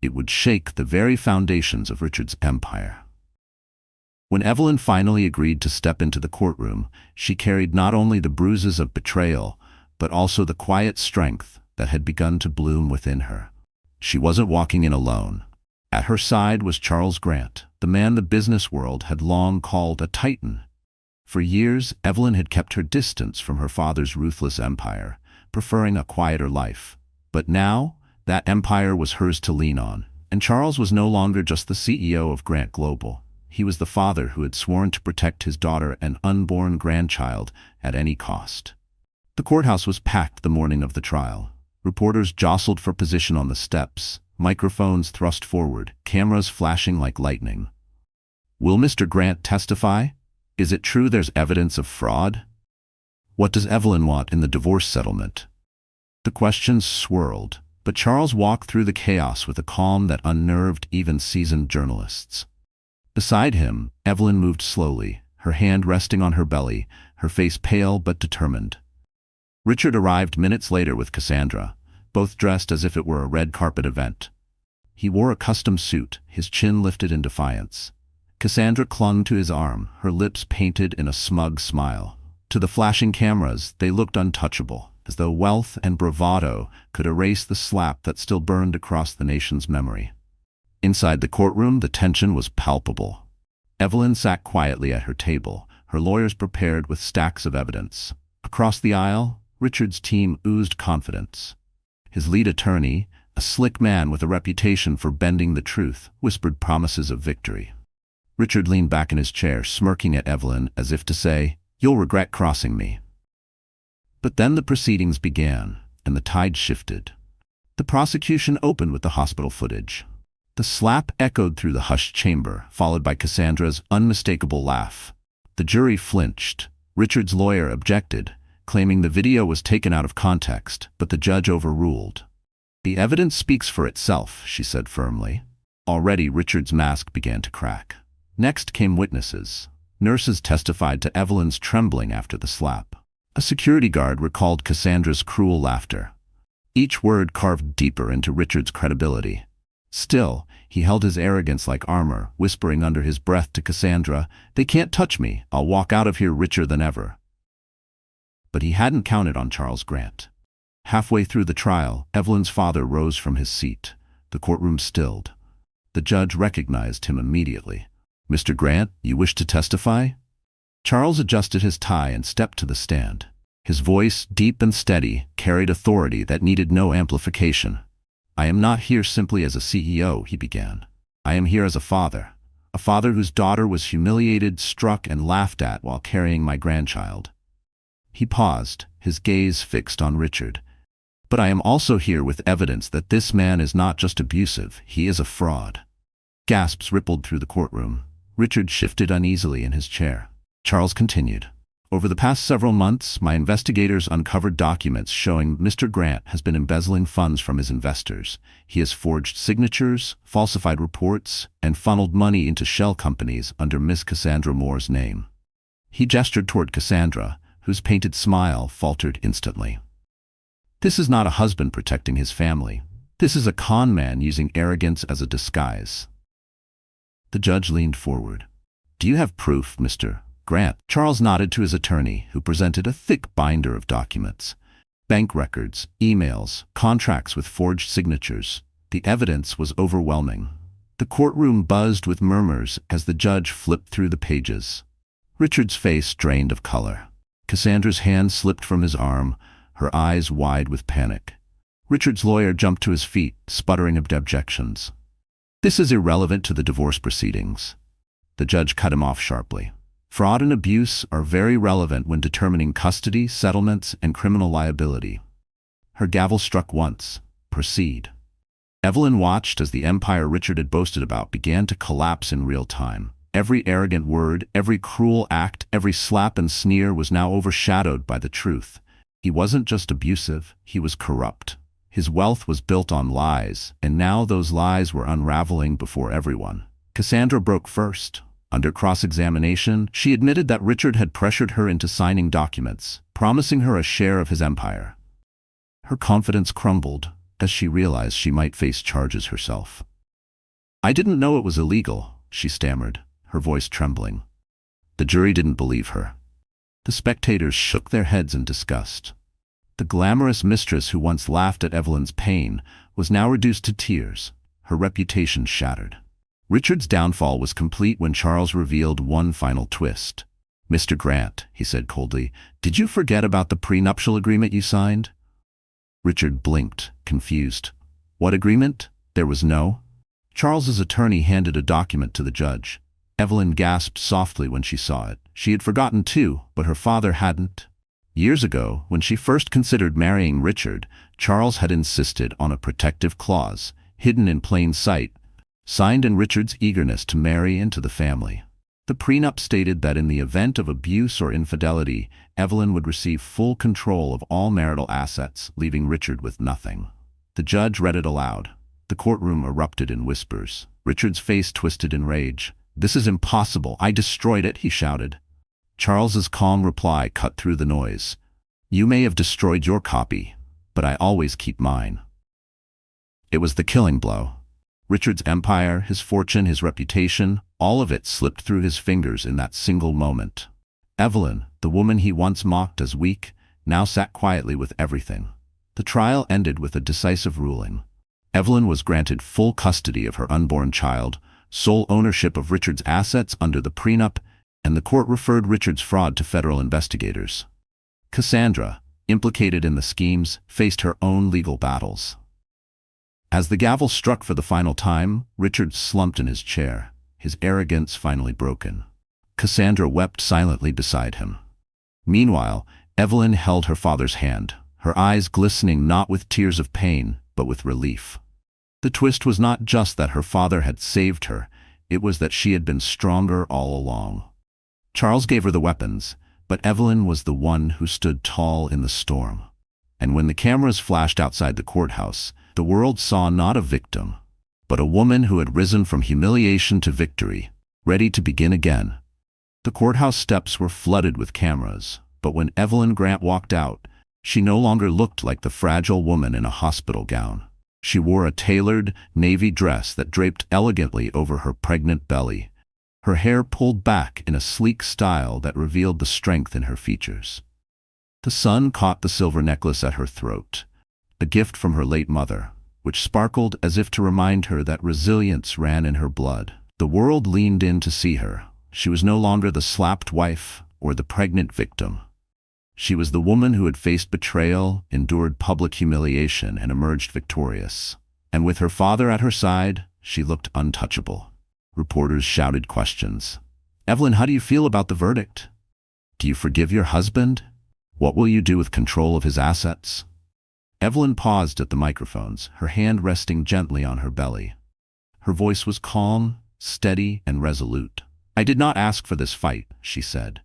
it would shake the very foundations of Richard's empire. When Evelyn finally agreed to step into the courtroom, she carried not only the bruises of betrayal, but also the quiet strength that had begun to bloom within her. She wasn't walking in alone. At her side was Charles Grant, the man the business world had long called a titan. For years, Evelyn had kept her distance from her father's ruthless empire, preferring a quieter life. But now, that empire was hers to lean on, and Charles was no longer just the CEO of Grant Global. He was the father who had sworn to protect his daughter and unborn grandchild at any cost. The courthouse was packed the morning of the trial. Reporters jostled for position on the steps, microphones thrust forward, cameras flashing like lightning. "Will Mr. Grant testify? Is it true there's evidence of fraud? What does Evelyn want in the divorce settlement?" The questions swirled, but Charles walked through the chaos with a calm that unnerved even seasoned journalists. Beside him, Evelyn moved slowly, her hand resting on her belly, her face pale but determined. Richard arrived minutes later with Cassandra, both dressed as if it were a red carpet event. He wore a custom suit, his chin lifted in defiance. Cassandra clung to his arm, her lips painted in a smug smile. To the flashing cameras, they looked untouchable, as though wealth and bravado could erase the slap that still burned across the nation's memory. Inside the courtroom, the tension was palpable. Evelyn sat quietly at her table, her lawyers prepared with stacks of evidence. Across the aisle, Richard's team oozed confidence. His lead attorney, a slick man with a reputation for bending the truth, whispered promises of victory. Richard leaned back in his chair, smirking at Evelyn as if to say, "You'll regret crossing me." But then the proceedings began, and the tide shifted. The prosecution opened with the hospital footage. The slap echoed through the hushed chamber, followed by Cassandra's unmistakable laugh. The jury flinched. Richard's lawyer objected, claiming the video was taken out of context, but the judge overruled. "The evidence speaks for itself," she said firmly. Already Richard's mask began to crack. Next came witnesses. Nurses testified to Evelyn's trembling after the slap. A security guard recalled Cassandra's cruel laughter. Each word carved deeper into Richard's credibility. Still, he held his arrogance like armor, whispering under his breath to Cassandra, "They can't touch me. I'll walk out of here richer than ever." But he hadn't counted on Charles Grant. Halfway through the trial, Evelyn's father rose from his seat. The courtroom stilled. The judge recognized him immediately. "Mr. Grant, you wish to testify?" Charles adjusted his tie and stepped to the stand. His voice, deep and steady, carried authority that needed no amplification. "I am not here simply as a CEO," he began. "I am here as a father whose daughter was humiliated, struck, and laughed at while carrying my grandchild." He paused, his gaze fixed on Richard. "But I am also here with evidence that this man is not just abusive, he is a fraud." Gasps rippled through the courtroom. Richard shifted uneasily in his chair. Charles continued. "Over the past several months, my investigators uncovered documents showing Mr. Grant has been embezzling funds from his investors. He has forged signatures, falsified reports, and funneled money into shell companies under Miss Cassandra Moore's name." He gestured toward Cassandra, whose painted smile faltered instantly. "This is not a husband protecting his family. This is a con man using arrogance as a disguise." The judge leaned forward. "Do you have proof, Mr. Grant?" Charles nodded to his attorney, who presented a thick binder of documents. Bank records, emails, contracts with forged signatures. The evidence was overwhelming. The courtroom buzzed with murmurs as the judge flipped through the pages. Richard's face drained of color. Cassandra's hand slipped from his arm, her eyes wide with panic. Richard's lawyer jumped to his feet, sputtering objections. "This is irrelevant to the divorce proceedings." The judge cut him off sharply. "Fraud and abuse are very relevant when determining custody, settlements, and criminal liability." Her gavel struck once. "Proceed." Evelyn watched as the empire Richard had boasted about began to collapse in real time. Every arrogant word, every cruel act, every slap and sneer was now overshadowed by the truth. He wasn't just abusive, he was corrupt. His wealth was built on lies, and now those lies were unraveling before everyone. Cassandra broke first. Under cross-examination, she admitted that Richard had pressured her into signing documents, promising her a share of his empire. Her confidence crumbled as she realized she might face charges herself. "I didn't know it was illegal," she stammered, her voice trembling. The jury didn't believe her. The spectators shook their heads in disgust. The glamorous mistress who once laughed at Evelyn's pain was now reduced to tears, her reputation shattered. Richard's downfall was complete when Charles revealed one final twist. "Mr. Grant," he said coldly, "did you forget about the prenuptial agreement you signed?" Richard blinked, confused. "What agreement? There was no." Charles's attorney handed a document to the judge. Evelyn gasped softly when she saw it. She had forgotten too, but her father hadn't. Years ago, when she first considered marrying Richard, Charles had insisted on a protective clause, hidden in plain sight, signed in Richard's eagerness to marry into the family. The prenup stated that in the event of abuse or infidelity, Evelyn would receive full control of all marital assets, leaving Richard with nothing. The judge read it aloud. The courtroom erupted in whispers. Richard's face twisted in rage. "This is impossible. I destroyed it," he shouted. Charles's calm reply cut through the noise. "You may have destroyed your copy, but I always keep mine." It was the killing blow. Richard's empire, his fortune, his reputation, all of it slipped through his fingers in that single moment. Evelyn, the woman he once mocked as weak, now sat quietly with everything. The trial ended with a decisive ruling. Evelyn was granted full custody of her unborn child, sole ownership of Richard's assets under the prenup, and the court referred Richard's fraud to federal investigators. Cassandra, implicated in the schemes, faced her own legal battles. As the gavel struck for the final time, Richard slumped in his chair, his arrogance finally broken. Cassandra wept silently beside him. Meanwhile, Evelyn held her father's hand, her eyes glistening not with tears of pain, but with relief. The twist was not just that her father had saved her, it was that she had been stronger all along. Charles gave her the weapons, but Evelyn was the one who stood tall in the storm. And when the cameras flashed outside the courthouse, the world saw not a victim, but a woman who had risen from humiliation to victory, ready to begin again. The courthouse steps were flooded with cameras, but when Evelyn Grant walked out, she no longer looked like the fragile woman in a hospital gown. She wore a tailored, navy dress that draped elegantly over her pregnant belly, her hair pulled back in a sleek style that revealed the strength in her features. The sun caught the silver necklace at her throat, a gift from her late mother, which sparkled as if to remind her that resilience ran in her blood. The world leaned in to see her. She was no longer the slapped wife or the pregnant victim. She was the woman who had faced betrayal, endured public humiliation, and emerged victorious. And with her father at her side, she looked untouchable. Reporters shouted questions. "Evelyn, how do you feel about the verdict? Do you forgive your husband? What will you do with control of his assets?" Evelyn paused at the microphones, her hand resting gently on her belly. Her voice was calm, steady, and resolute. "I did not ask for this fight," she said.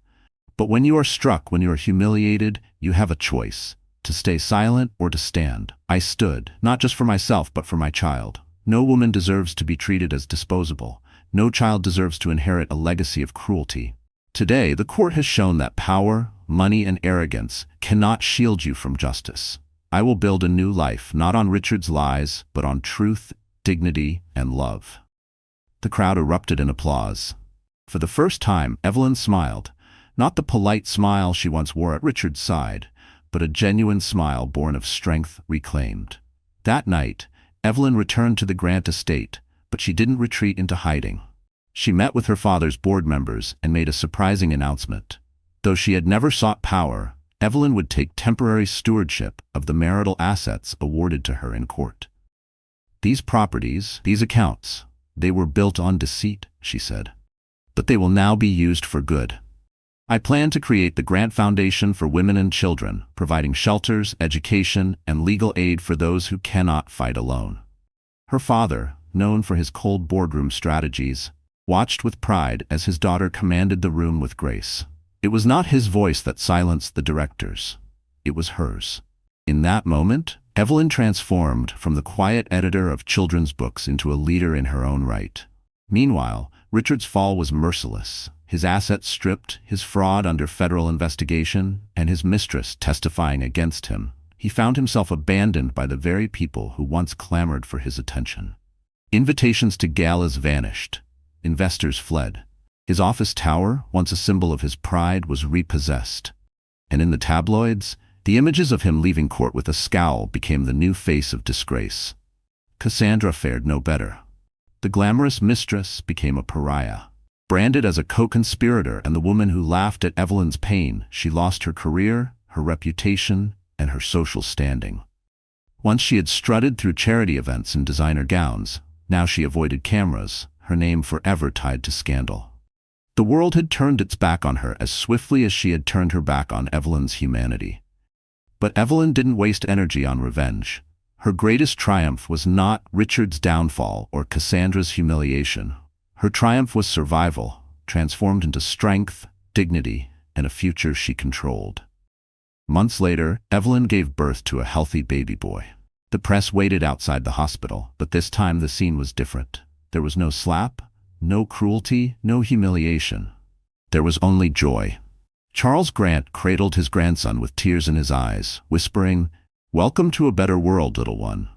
"But when you are struck, when you are humiliated, you have a choice, to stay silent or to stand. I stood, not just for myself, but for my child. No woman deserves to be treated as disposable. No child deserves to inherit a legacy of cruelty. Today, the court has shown that power, money, and arrogance cannot shield you from justice. I will build a new life, not on Richard's lies, but on truth, dignity, and love." The crowd erupted in applause. For the first time, Evelyn smiled, not the polite smile she once wore at Richard's side, but a genuine smile born of strength reclaimed. That night, Evelyn returned to the Grant estate, but she didn't retreat into hiding. She met with her father's board members and made a surprising announcement. Though she had never sought power, Evelyn would take temporary stewardship of the marital assets awarded to her in court. "These properties, these accounts, they were built on deceit," she said. "But they will now be used for good. I plan to create the Grant Foundation for Women and Children, providing shelters, education, and legal aid for those who cannot fight alone." Her father, known for his cold boardroom strategies, watched with pride as his daughter commanded the room with grace. It was not his voice that silenced the directors. It was hers. In that moment, Evelyn transformed from the quiet editor of children's books into a leader in her own right. Meanwhile, Richard's fall was merciless. His assets stripped, his fraud under federal investigation, and his mistress testifying against him. He found himself abandoned by the very people who once clamored for his attention. Invitations to galas vanished. Investors fled. His office tower, once a symbol of his pride, was repossessed. And in the tabloids, the images of him leaving court with a scowl became the new face of disgrace. Cassandra fared no better. The glamorous mistress became a pariah. Branded as a co-conspirator and the woman who laughed at Evelyn's pain, she lost her career, her reputation, and her social standing. Once she had strutted through charity events in designer gowns, now she avoided cameras, her name forever tied to scandal. The world had turned its back on her as swiftly as she had turned her back on Evelyn's humanity. But Evelyn didn't waste energy on revenge. Her greatest triumph was not Richard's downfall or Cassandra's humiliation. Her triumph was survival, transformed into strength, dignity, and a future she controlled. Months later, Evelyn gave birth to a healthy baby boy. The press waited outside the hospital, but this time the scene was different. There was no slap, no cruelty, no humiliation. There was only joy. Charles Grant cradled his grandson with tears in his eyes, whispering, "Welcome to a better world, little one."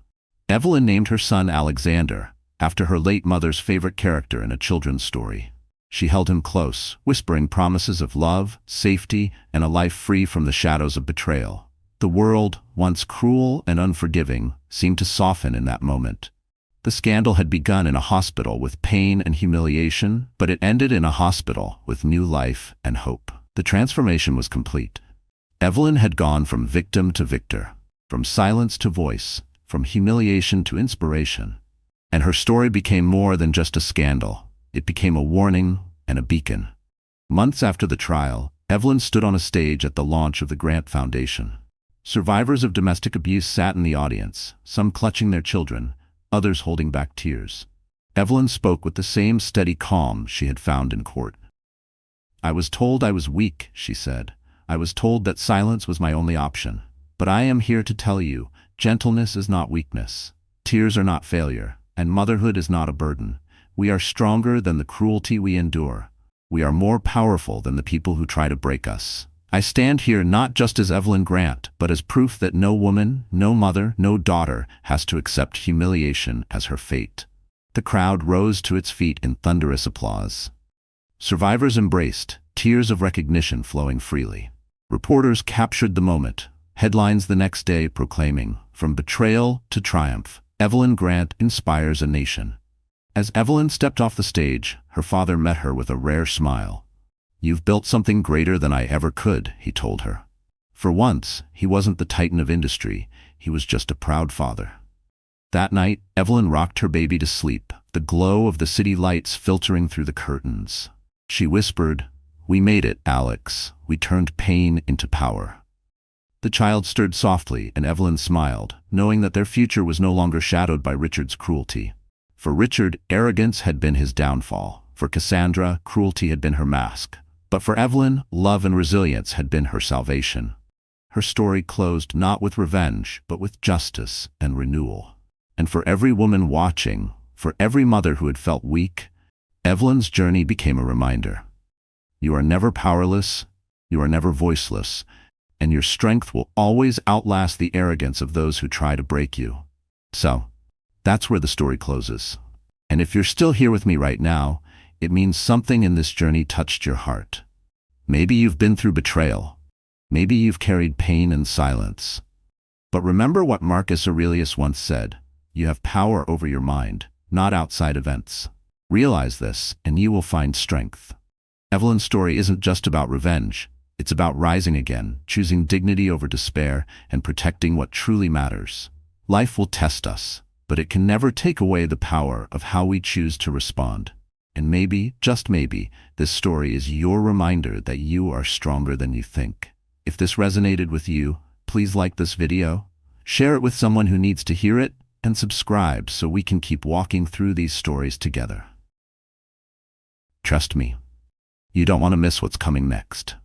Evelyn named her son Alexander, after her late mother's favorite character in a children's story. She held him close, whispering promises of love, safety, and a life free from the shadows of betrayal. The world, once cruel and unforgiving, seemed to soften in that moment. The scandal had begun in a hospital with pain and humiliation, but it ended in a hospital with new life and hope. The transformation was complete. Evelyn had gone from victim to victor, from silence to voice, from humiliation to inspiration. And her story became more than just a scandal. It became a warning and a beacon. Months after the trial, Evelyn stood on a stage at the launch of the Grant Foundation. Survivors of domestic abuse sat in the audience, some clutching their children, others holding back tears. Evelyn spoke with the same steady calm she had found in court. "I was told I was weak," she said. "I was told that silence was my only option. But I am here to tell you, gentleness is not weakness. Tears are not failure, and motherhood is not a burden. We are stronger than the cruelty we endure. We are more powerful than the people who try to break us. I stand here not just as Evelyn Grant, but as proof that no woman, no mother, no daughter has to accept humiliation as her fate." The crowd rose to its feet in thunderous applause. Survivors embraced, tears of recognition flowing freely. Reporters captured the moment, headlines the next day proclaiming, "From betrayal to triumph, Evelyn Grant inspires a nation." As Evelyn stepped off the stage, her father met her with a rare smile. "You've built something greater than I ever could," he told her. For once, he wasn't the titan of industry, he was just a proud father. That night, Evelyn rocked her baby to sleep, the glow of the city lights filtering through the curtains. She whispered, "We made it, Alex. We turned pain into power." The child stirred softly, and Evelyn smiled, knowing that their future was no longer shadowed by Richard's cruelty. For Richard, arrogance had been his downfall. For Cassandra, cruelty had been her mask. But for Evelyn, love and resilience had been her salvation. Her story closed not with revenge, but with justice and renewal. And for every woman watching, for every mother who had felt weak, Evelyn's journey became a reminder. You are never powerless, you are never voiceless, and your strength will always outlast the arrogance of those who try to break you. So, that's where the story closes. And if you're still here with me right now, it means something in this journey touched your heart. Maybe you've been through betrayal. Maybe you've carried pain and silence. But remember what Marcus Aurelius once said, "You have power over your mind, not outside events." Realize this, and you will find strength. Evelyn's story isn't just about revenge. It's about rising again, choosing dignity over despair, and protecting what truly matters. Life will test us, but it can never take away the power of how we choose to respond. And maybe, just maybe, this story is your reminder that you are stronger than you think. If this resonated with you, please like this video, share it with someone who needs to hear it, and subscribe so we can keep walking through these stories together. Trust me, you don't want to miss what's coming next.